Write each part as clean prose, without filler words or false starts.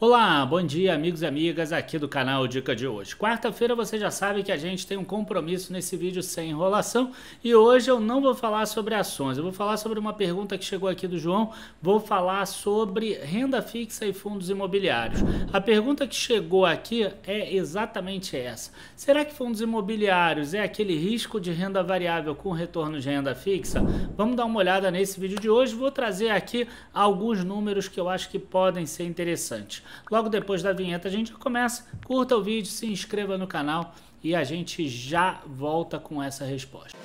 Olá, bom dia amigos e amigas aqui do canal Dica de hoje. Quarta-feira você já sabe que a gente tem um compromisso nesse vídeo sem enrolação e hoje eu não vou falar sobre ações, eu vou falar sobre uma pergunta que chegou aqui do João, vou falar sobre renda fixa e fundos imobiliários. A pergunta que chegou aqui é exatamente essa: será que fundos imobiliários é aquele risco de renda variável com retorno de renda fixa? Vamos dar uma olhada nesse vídeo de hoje, vou trazer aqui alguns números que eu acho que podem ser interessantes. Logo depois da vinheta a gente começa, curta o vídeo, se inscreva no canal e a gente já volta com essa resposta.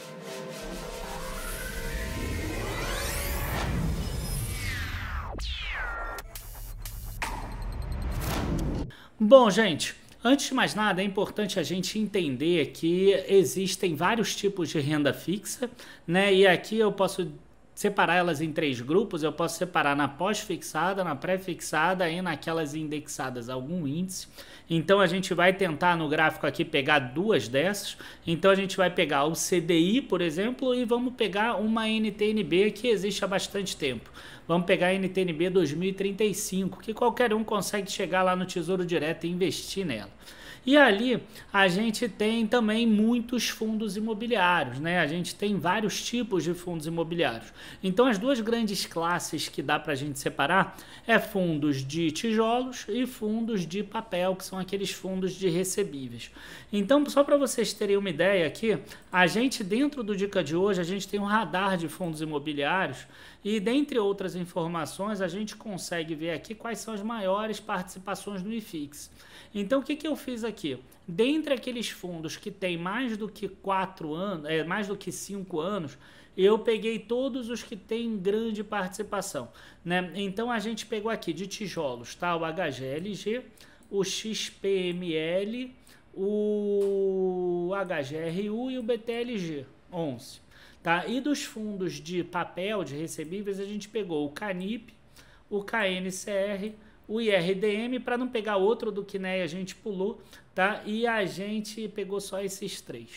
Bom, gente, antes de mais nada é importante a gente entender que existem vários tipos de renda fixa, né? E aqui eu posso separar elas em três grupos. Eu posso separar na pós-fixada, na pré-fixada e naquelas indexadas a algum índice. Então a gente vai tentar no gráfico aqui pegar duas dessas. Então a gente vai pegar o CDI, por exemplo, e vamos pegar uma NTNB que existe há bastante tempo. Vamos pegar a NTNB 2035, que qualquer um consegue chegar lá no Tesouro Direto e investir nela. E ali a gente tem também muitos fundos imobiliários, né? A gente tem vários tipos de fundos imobiliários. Então as duas grandes classes que dá para a gente separar é fundos de tijolos e fundos de papel, que são aqueles fundos de recebíveis. Então, só para vocês terem uma ideia aqui, a gente dentro do Dica de hoje, a gente tem um radar de fundos imobiliários e dentre outras informações a gente consegue ver aqui quais são as maiores participações no IFIX. Então o que eu fiz aqui? Dentre aqueles fundos que tem mais do que 4 anos, mais do que 5 anos, eu peguei todos os que têm grande participação, né? Então a gente pegou aqui de tijolos, tá? O HGLG, o XPML, o HGRU e o BTLG 11. Tá? E dos fundos de papel, de recebíveis, a gente pegou o CANIP, o KNCR, o IRDM, para não pegar outro do KINEA a gente pulou, tá? E a gente pegou só esses três.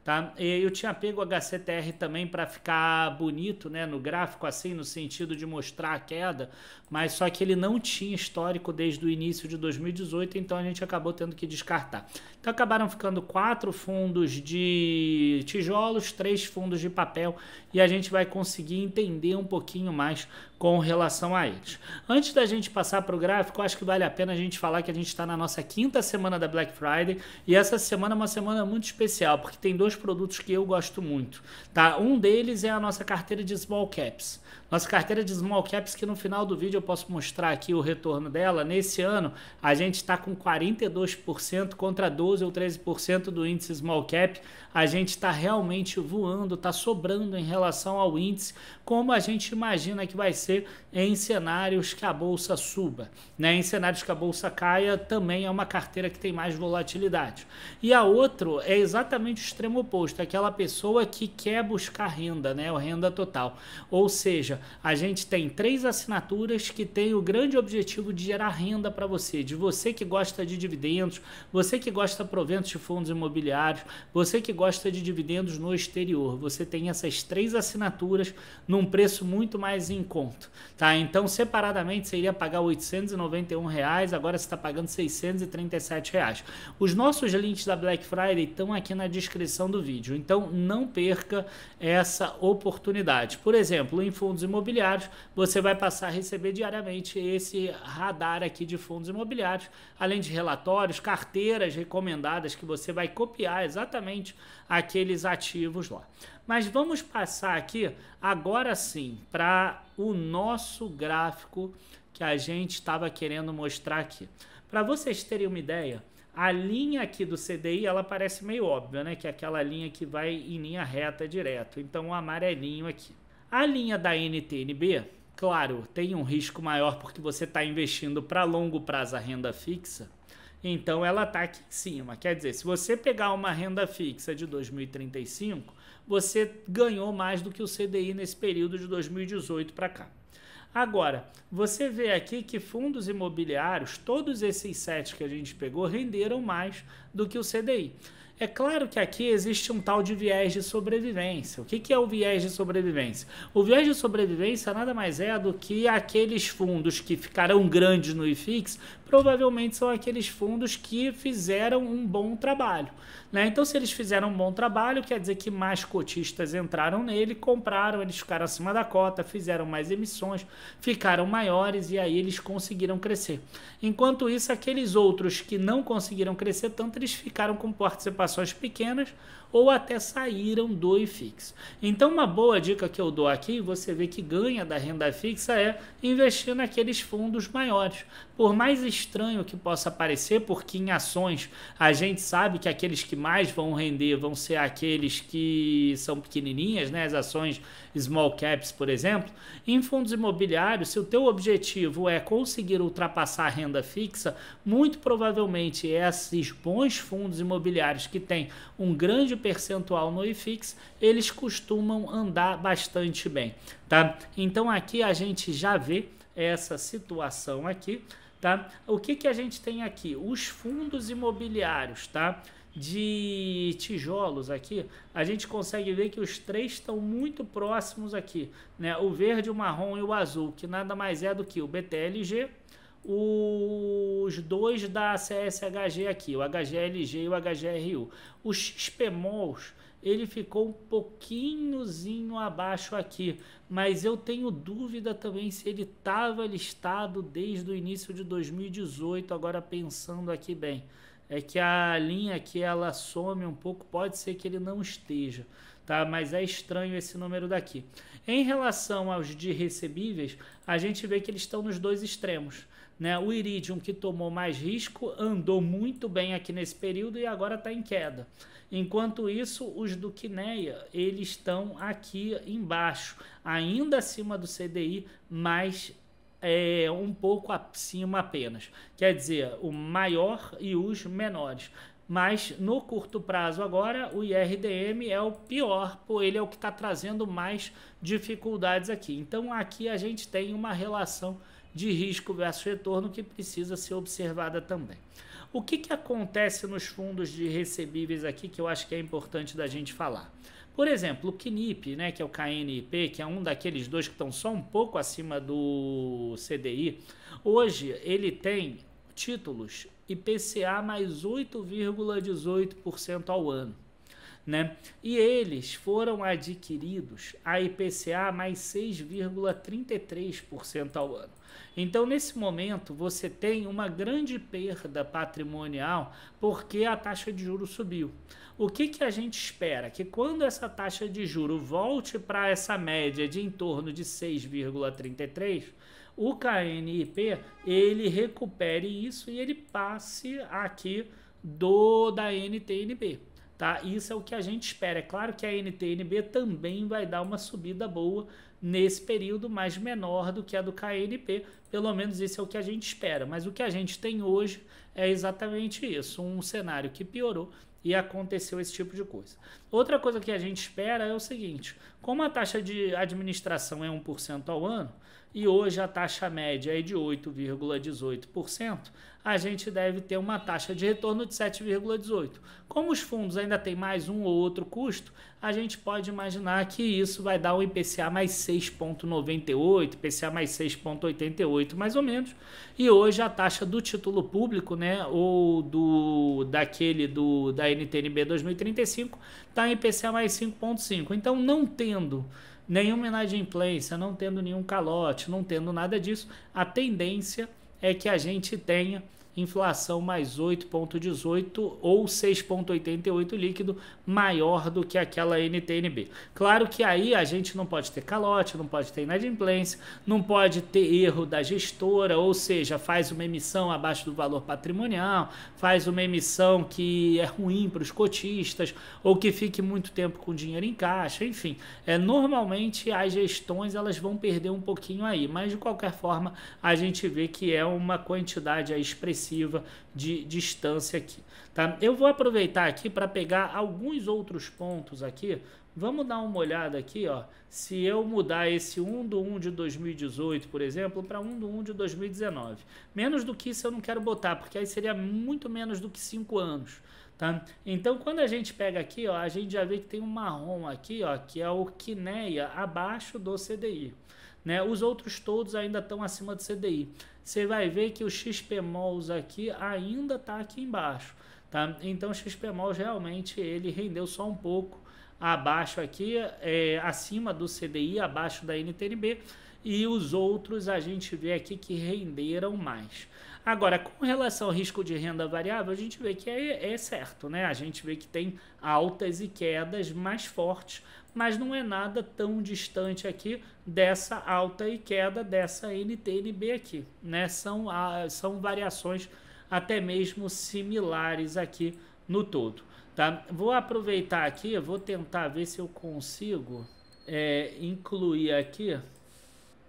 Tá? Eu tinha pego o HCTR também para ficar bonito, né, no gráfico, assim, no sentido de mostrar a queda, mas só que ele não tinha histórico desde o início de 2018, então a gente acabou tendo que descartar. Então acabaram ficando 4 fundos de tijolos, 3 fundos de papel, e a gente vai conseguir entender um pouquinho mais com relação a eles. Antes da gente passar para o gráfico, acho que vale a pena a gente falar que a gente está na nossa 5ª semana da Black Friday, e essa semana é uma semana muito especial, porque tem dois produtos que eu gosto muito, tá? Um deles é a nossa carteira de Small Caps. Nossa carteira de Small Caps, que no final do vídeo eu posso mostrar aqui o retorno dela. Nesse ano, a gente está com 42% contra 12 ou 13% do índice Small Cap. A gente está realmente voando, está sobrando em relação ao índice, como a gente imagina que vai ser em cenários que a bolsa suba, né? Em cenários que a bolsa caia, também é uma carteira que tem mais volatilidade. E a outra é exatamente o extremo oposto, aquela pessoa que quer buscar renda, né? O renda total. Ou seja, a gente tem 3 assinaturas que tem o grande objetivo de gerar renda para você, de você que gosta de dividendos, você que gosta de proventos de fundos imobiliários, você que gosta de dividendos no exterior. Você tem essas 3 assinaturas num preço muito mais em conta, tá? Então, separadamente, você iria pagar R$ 891, agora você está pagando R$ 637. Os nossos links da Black Friday estão aqui na descrição do vídeo, então não perca essa oportunidade. Por exemplo, em fundos imobiliários, você vai passar a receber diariamente esse radar aqui de fundos imobiliários, além de relatórios, carteiras recomendadas que você vai copiar exatamente aqueles ativos lá. Mas vamos passar aqui agora sim para o nosso gráfico que a gente estava querendo mostrar aqui. Para vocês terem uma ideia, a linha aqui do CDI, ela parece meio óbvia, né? Que é aquela linha que vai em linha reta direto. Então, o amarelinho aqui. A linha da NTNB, claro, tem um risco maior porque você está investindo para longo prazo a renda fixa. Então, ela está aqui em cima. Quer dizer, se você pegar uma renda fixa de 2035, você ganhou mais do que o CDI nesse período de 2018 para cá. Agora, você vê aqui que fundos imobiliários, todos esses 7 que a gente pegou, renderam mais do que o CDI. É claro que aqui existe um tal de viés de sobrevivência. O que é o viés de sobrevivência? O viés de sobrevivência nada mais é do que aqueles fundos que ficarão grandes no IFIX, provavelmente são aqueles fundos que fizeram um bom trabalho, né? Então, se eles fizeram um bom trabalho, quer dizer que mais cotistas entraram nele, compraram, eles ficaram acima da cota, fizeram mais emissões, ficaram maiores e aí eles conseguiram crescer. Enquanto isso, aqueles outros que não conseguiram crescer tanto, eles ficaram com participações pequenas ou até saíram do IFIX. Então, uma boa dica que eu dou aqui, você vê que ganha da renda fixa, é investir naqueles fundos maiores. Por mais estranho que possa parecer, porque em ações a gente sabe que aqueles que mais vão render vão ser aqueles que são pequenininhas, né? As ações small caps, por exemplo. Em fundos imobiliários, se o teu objetivo é conseguir ultrapassar a renda fixa, muito provavelmente esses bons fundos imobiliários que têm um grande percentual no IFIX, eles costumam andar bastante bem, tá? Então aqui a gente já vê essa situação aqui, tá? O que a gente tem aqui? Os fundos imobiliários, tá? De tijolos aqui, a gente consegue ver que os 3 estão muito próximos aqui, né? O verde, o marrom e o azul, que nada mais é do que o BTLG, os 2 da CSHG aqui, o HGLG e o HGRU. O XPMOLs, ele ficou um pouquinhozinho abaixo aqui, mas eu tenho dúvida também se ele estava listado desde o início de 2018, agora pensando aqui bem. É que a linha aqui ela some um pouco, pode ser que ele não esteja, tá? Mas é estranho esse número daqui. Em relação aos de recebíveis, a gente vê que eles estão nos 2 extremos, né? O Iridium, que tomou mais risco, andou muito bem aqui nesse período e agora está em queda. Enquanto isso, os do Kinea, eles estão aqui embaixo, ainda acima do CDI, mas um pouco acima apenas. Quer dizer, o maior e os menores. Mas no curto prazo agora, o IRDM é o pior, ele é o que está trazendo mais dificuldades aqui. Então aqui a gente tem uma relação de risco versus retorno que precisa ser observada também. O que acontece nos fundos de recebíveis aqui que eu acho que é importante da gente falar? Por exemplo, o KNIP, né, que é o KNIP, que é um daqueles 2 que estão só um pouco acima do CDI, hoje ele tem títulos IPCA mais 8,18% ao ano, né? E eles foram adquiridos a IPCA mais 6,33% ao ano. Então, nesse momento, você tem uma grande perda patrimonial porque a taxa de juros subiu. O que a gente espera? Que quando essa taxa de juros volte para essa média de em torno de 6,33%, o KNIP ele recupere isso e ele passe aqui da NTNB. Tá? Isso é o que a gente espera. É claro que a NTNB também vai dar uma subida boa nesse período, mas menor do que a do KNP. Pelo menos isso é o que a gente espera. Mas o que a gente tem hoje é exatamente isso. Um cenário que piorou e aconteceu esse tipo de coisa. Outra coisa que a gente espera é o seguinte. Como a taxa de administração é 1% ao ano, e hoje a taxa média é de 8,18%, a gente deve ter uma taxa de retorno de 7,18%. Como os fundos ainda têm mais um ou outro custo, a gente pode imaginar que isso vai dar um IPCA mais 6,98%, IPCA mais 6,88%, mais ou menos. E hoje a taxa do título público, né, ou da NTNB 2035, está em IPCA mais 5,5%. Então, não tendo nenhuma inadimplência, não tendo nenhum calote, não tendo nada disso, a tendência é que a gente tenha inflação mais 8,18 ou 6,88 líquido maior do que aquela NTNB. Claro que aí a gente não pode ter calote, não pode ter inadimplência, não pode ter erro da gestora, ou seja, faz uma emissão abaixo do valor patrimonial, faz uma emissão que é ruim para os cotistas, ou que fique muito tempo com dinheiro em caixa, enfim. Normalmente as gestões elas vão perder um pouquinho aí, mas de qualquer forma a gente vê que é uma quantidade expressiva expressiva de distância aqui, tá? Eu vou aproveitar aqui para pegar alguns outros pontos aqui. Vamos dar uma olhada aqui, ó. Se eu mudar esse 1/1 de 2018, por exemplo, para 1/1 de 2019. Menos do que isso eu não quero botar, porque aí seria muito menos do que 5 anos. Tá? Então, quando a gente pega aqui, ó, a gente já vê que tem um marrom aqui, ó, que é o Kinea abaixo do CDI. Né? Os outros todos ainda estão acima do CDI. Você vai ver que o XPMOL aqui ainda está aqui embaixo. Tá? Então, o XPMOL realmente ele rendeu só um pouco abaixo aqui, acima do CDI, abaixo da NTNB, e os outros a gente vê aqui que renderam mais. Agora, com relação ao risco de renda variável, a gente vê que é certo, né? A gente vê que tem altas e quedas mais fortes, mas não é nada tão distante aqui dessa alta e queda dessa NTNB aqui, né? São variações até mesmo similares aqui no todo, tá? Vou aproveitar aqui, vou tentar ver se eu consigo incluir aqui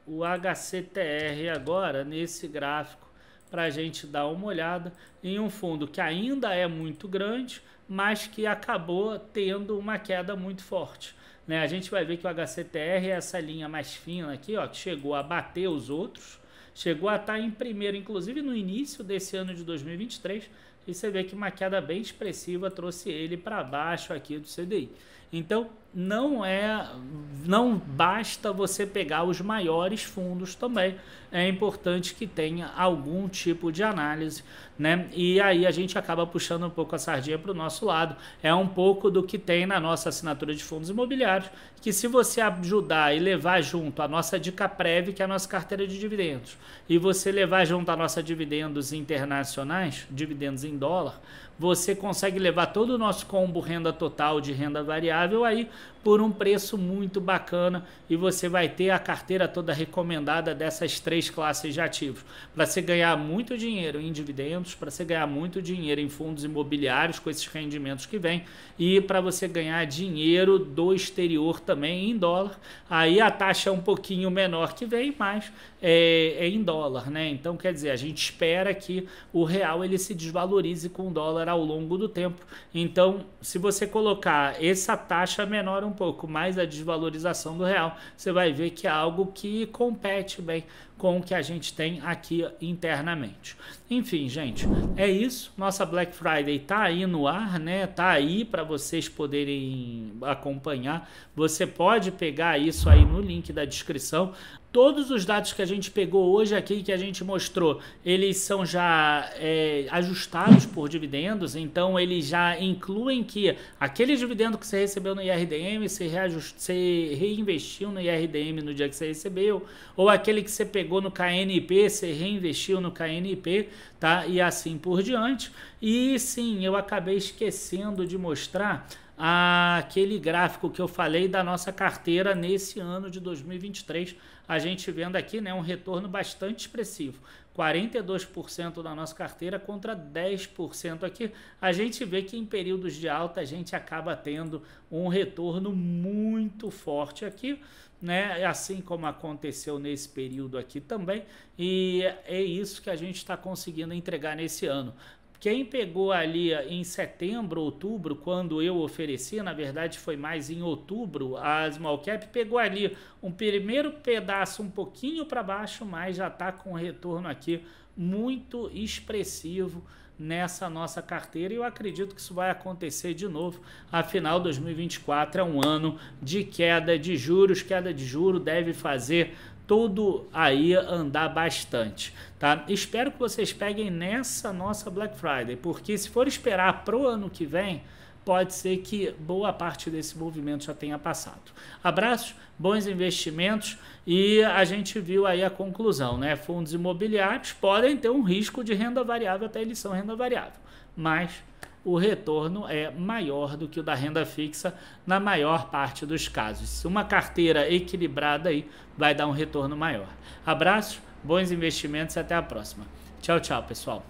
o HCTR agora nesse gráfico, para a gente dar uma olhada em um fundo que ainda é muito grande, mas que acabou tendo uma queda muito forte. Né? A gente vai ver que o HCTR é essa linha mais fina aqui, ó, que chegou a bater os outros, chegou a estar em primeiro, inclusive no início desse ano de 2023, e você vê que uma queda bem expressiva trouxe ele para baixo aqui do CDI. Então, não basta você pegar os maiores fundos também, é importante que tenha algum tipo de análise, né? E aí a gente acaba puxando um pouco a sardinha para o nosso lado. É um pouco do que tem na nossa assinatura de fundos imobiliários, que se você ajudar e levar junto a nossa dica prévia, que é a nossa carteira de dividendos, e você levar junto a nossa dividendos internacionais, dividendos em dólar, você consegue levar todo o nosso combo renda total de renda variável aí por um preço muito bacana, e você vai ter a carteira toda recomendada dessas 3 classes de ativos, para você ganhar muito dinheiro em dividendos, para você ganhar muito dinheiro em fundos imobiliários com esses rendimentos que vem, e para você ganhar dinheiro do exterior também em dólar. Aí a taxa é um pouquinho menor que vem, mas é em dólar, né? Então, quer dizer, a gente espera que o real ele se desvalorize com o dólar ao longo do tempo. Então, se você colocar essa taxa menor um pouco, mais a desvalorização do real, você vai ver que é algo que compete bem com o que a gente tem aqui internamente. Enfim, gente, é isso. Nossa Black Friday tá aí no ar, né? Tá aí para vocês poderem acompanhar. Você pode pegar isso aí no link da descrição. Todos os dados que a gente pegou hoje aqui, que a gente mostrou, eles são já ajustados por dividendos, então eles já incluem que aquele dividendo que você recebeu no IRDM, você reinvestiu no IRDM no dia que você recebeu, ou aquele que você pegou no KNP, você reinvestiu no KNP, tá? E assim por diante. E sim, eu acabei esquecendo de mostrar aquele gráfico que eu falei da nossa carteira nesse ano de 2023, a gente vendo aqui, né, um retorno bastante expressivo, 42% da nossa carteira contra 10% aqui. A gente vê que em períodos de alta a gente acaba tendo um retorno muito forte aqui, né? Assim como aconteceu nesse período aqui também, e é isso que a gente está conseguindo entregar nesse ano. Quem pegou ali em setembro, outubro, quando eu ofereci, na verdade foi mais em outubro, a Small Cap pegou ali um primeiro pedaço um pouquinho para baixo, mas já está com um retorno aqui muito expressivo nessa nossa carteira, e eu acredito que isso vai acontecer de novo. Afinal, 2024 é um ano de queda de juros, queda de juros deve fazer tudo aí andar bastante, tá? Espero que vocês peguem nessa nossa Black Friday, porque se for esperar pro ano que vem, pode ser que boa parte desse movimento já tenha passado. Abraços, bons investimentos, e a gente viu aí a conclusão, né? Fundos imobiliários podem ter um risco de renda variável, até eles são renda variável, mas o retorno é maior do que o da renda fixa na maior parte dos casos. Uma carteira equilibrada aí vai dar um retorno maior. Abraços, bons investimentos e até a próxima. Tchau, tchau, pessoal.